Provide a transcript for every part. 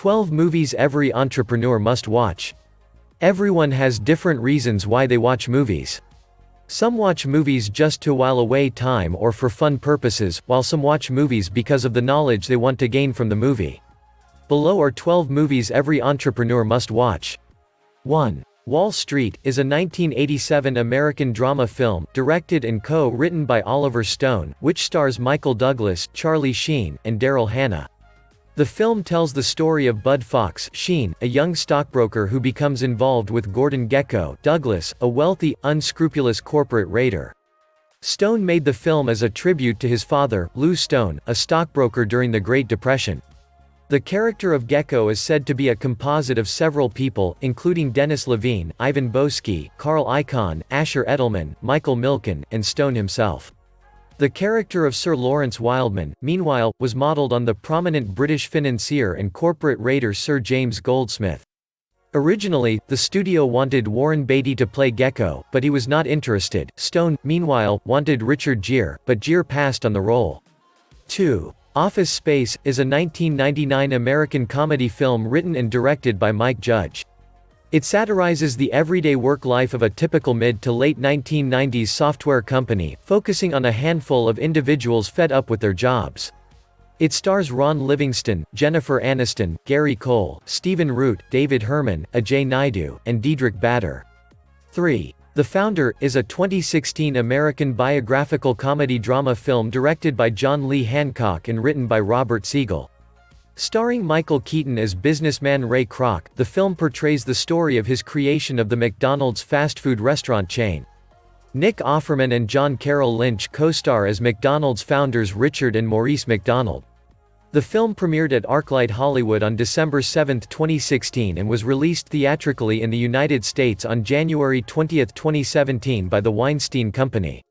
12 movies every entrepreneur must watch. Everyone has different reasons why they watch movies. Some watch movies just to while away time or for fun purposes, while some watch movies because of the knowledge they want to gain from the movie. Below are 12 movies every entrepreneur must watch. 1. Wall Street is a 1987 American drama film, directed and co-written by Oliver Stone, which stars Michael Douglas, Charlie Sheen, and Daryl Hannah. The film tells the story of Bud Fox, Sheen, a young stockbroker who becomes involved with Gordon Gekko, Douglas, a wealthy, unscrupulous corporate raider. Stone made the film as a tribute to his father, Lou Stone, a stockbroker during the Great Depression. The character of Gekko is said to be a composite of several people, including Dennis Levine, Ivan Boesky, Carl Icahn, Asher Edelman, Michael Milken, and Stone himself. The character of Sir Lawrence Wildman, meanwhile, was modeled on the prominent British financier and corporate raider Sir James Goldsmith. Originally, the studio wanted Warren Beatty to play Gekko, but he was not interested. Stone, meanwhile, wanted Richard Gere, but Gere passed on the role. 2. Office Space is a 1999 American comedy film written and directed by Mike Judge. It satirizes the everyday work life of a typical mid to late 1990s software company, focusing on a handful of individuals fed up with their jobs. It stars Ron Livingston, Jennifer Aniston, Gary Cole, Stephen Root, David Herman, Ajay Naidu, and Diedrich Bader. 3. The Founder is a 2016 American biographical comedy drama film directed by John Lee Hancock and written by Robert Siegel. Starring Michael Keaton as businessman Ray Kroc, the film portrays the story of his creation of the McDonald's fast food restaurant chain. Nick Offerman and John Carroll Lynch co-star as McDonald's founders Richard and Maurice McDonald. The film premiered at ArcLight Hollywood on December 7, 2016 and was released theatrically in the United States on January 20, 2017 by the Weinstein Company.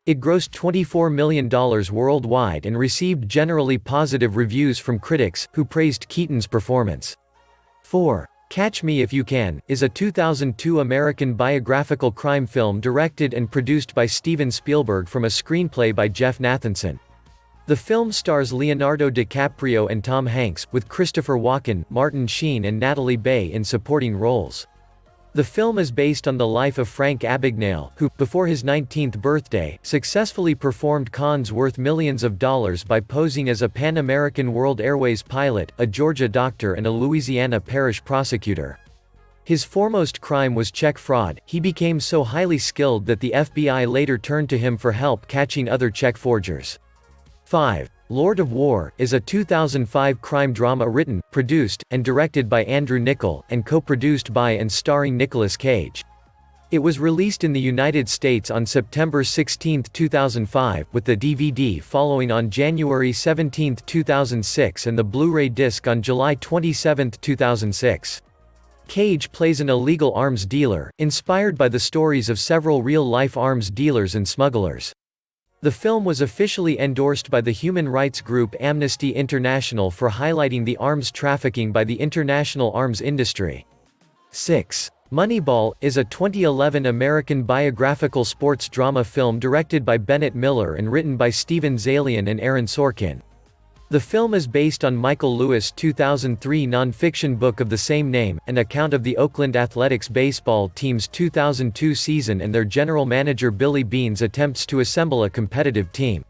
It grossed $24 million worldwide and received generally positive reviews from critics, who praised Keaton's performance. 4. Catch Me If You Can is a 2002 American biographical crime film directed and produced by Steven Spielberg from a screenplay by Jeff Nathanson. The film stars Leonardo DiCaprio and Tom Hanks, with Christopher Walken, Martin Sheen and Natalie Bay in supporting roles. The film is based on the life of Frank Abagnale, who, before his 19th birthday, successfully performed cons worth millions of dollars by posing as a Pan American World Airways pilot, a Georgia doctor and a Louisiana parish prosecutor. His foremost crime was check fraud. He became so highly skilled that the FBI later turned to him for help catching other check forgers. 5. Lord of War is a 2005 crime drama written, produced, and directed by Andrew Niccol, and co-produced by and starring Nicolas Cage. It was released in the United States on September 16, 2005, with the DVD following on January 17, 2006 and the Blu-ray Disc on July 27, 2006. Cage plays an illegal arms dealer, inspired by the stories of several real-life arms dealers and smugglers. The film was officially endorsed by the human rights group Amnesty International for highlighting the arms trafficking by the international arms industry. 6. Moneyball is a 2011 American biographical sports drama film directed by Bennett Miller and written by Steven Zaillian and Aaron Sorkin. The film is based on Michael Lewis' 2003 non-fiction book of the same name, an account of the Oakland Athletics baseball team's 2002 season and their general manager Billy Beane's attempts to assemble a competitive team.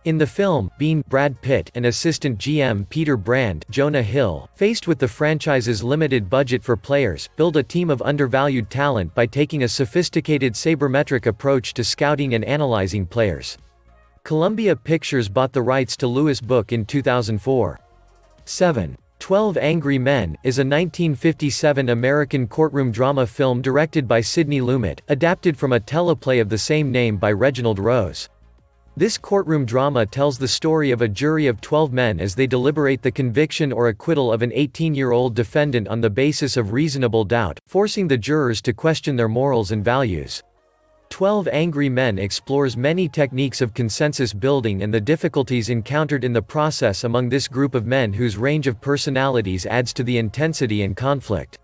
In the film, Beane, Brad Pitt, and assistant GM Peter Brand, Jonah Hill, faced with the franchise's limited budget for players, build a team of undervalued talent by taking a sophisticated sabermetric approach to scouting and analyzing players. Columbia Pictures bought the rights to Lewis' book in 2004. 7. 12 Angry Men is a 1957 American courtroom drama film directed by Sidney Lumet, adapted from a teleplay of the same name by Reginald Rose. This courtroom drama tells the story of a jury of 12 men as they deliberate the conviction or acquittal of an 18-year-old defendant on the basis of reasonable doubt, forcing the jurors to question their morals and values. 12 Angry Men explores many techniques of consensus building and the difficulties encountered in the process among this group of men whose range of personalities adds to the intensity and conflict.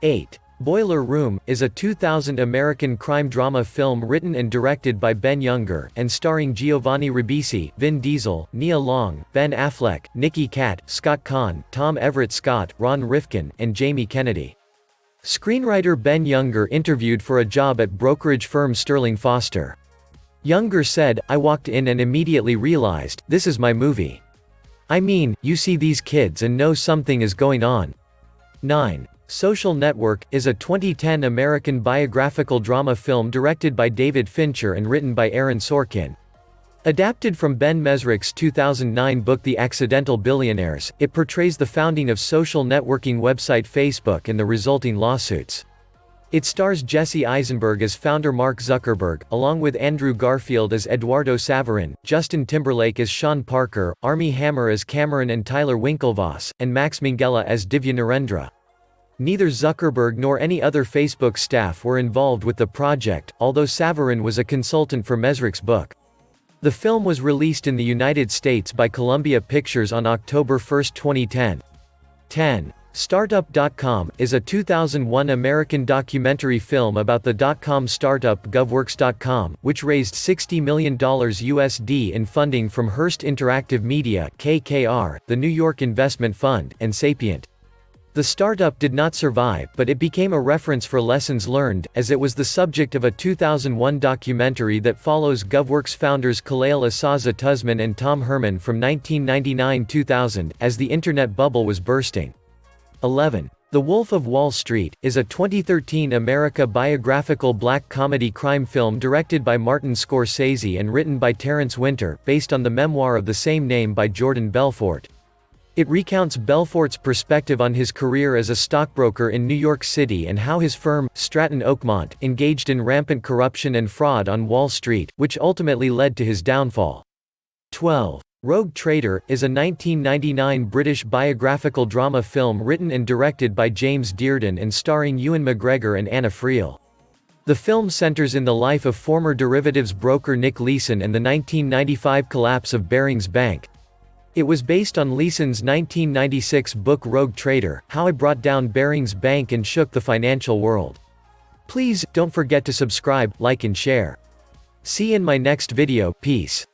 8. Boiler Room is a 2000 American crime drama film written and directed by Ben Younger, and starring Giovanni Ribisi, Vin Diesel, Nia Long, Ben Affleck, Nicky Katt, Scott Caan, Tom Everett Scott, Ron Rifkin, and Jamie Kennedy. Screenwriter Ben Younger interviewed for a job at brokerage firm Sterling Foster. Younger said, "I walked in and immediately realized, this is my movie. I mean, you see these kids and know something is going on." 9. Social Network is a 2010 American biographical drama film directed by David Fincher and written by Aaron Sorkin. Adapted from Ben Mesrick's 2009 book The Accidental Billionaires, it portrays the founding of social networking website Facebook and the resulting lawsuits. It stars Jesse Eisenberg as founder Mark Zuckerberg, along with Andrew Garfield as Eduardo Saverin, Justin Timberlake as Sean Parker, Armie Hammer as Cameron and Tyler Winklevoss, and Max Minghella as Divya Narendra. Neither Zuckerberg nor any other Facebook staff were involved with the project, although Saverin was a consultant for Mesrick's book. The film was released in the United States by Columbia Pictures on October 1, 2010. 10. Startup.com is a 2001 American documentary film about the dot-com startup GovWorks.com, which raised $60 million USD in funding from Hearst Interactive Media (KKR), the New York Investment Fund, and Sapient. The startup did not survive, but it became a reference for lessons learned, as it was the subject of a 2001 documentary that follows GovWorks founders Kalail Asaza Tuzman and Tom Herman from 1999–2000, as the internet bubble was bursting. 11. The Wolf of Wall Street is a 2013 American biographical black comedy crime film directed by Martin Scorsese and written by Terrence Winter, based on the memoir of the same name by Jordan Belfort. It recounts Belfort's perspective on his career as a stockbroker in New York City and how his firm, Stratton Oakmont, engaged in rampant corruption and fraud on Wall Street, which ultimately led to his downfall. 12. Rogue Trader is a 1999 British biographical drama film written and directed by James Dearden and starring Ewan McGregor and Anna Friel. The film centers in the life of former derivatives broker Nick Leeson and the 1995 collapse of Barings Bank. It was based on Leeson's 1996 book Rogue Trader, How I Brought Down Barings Bank and Shook the Financial World. Please, don't forget to subscribe, like and share. See you in my next video, peace.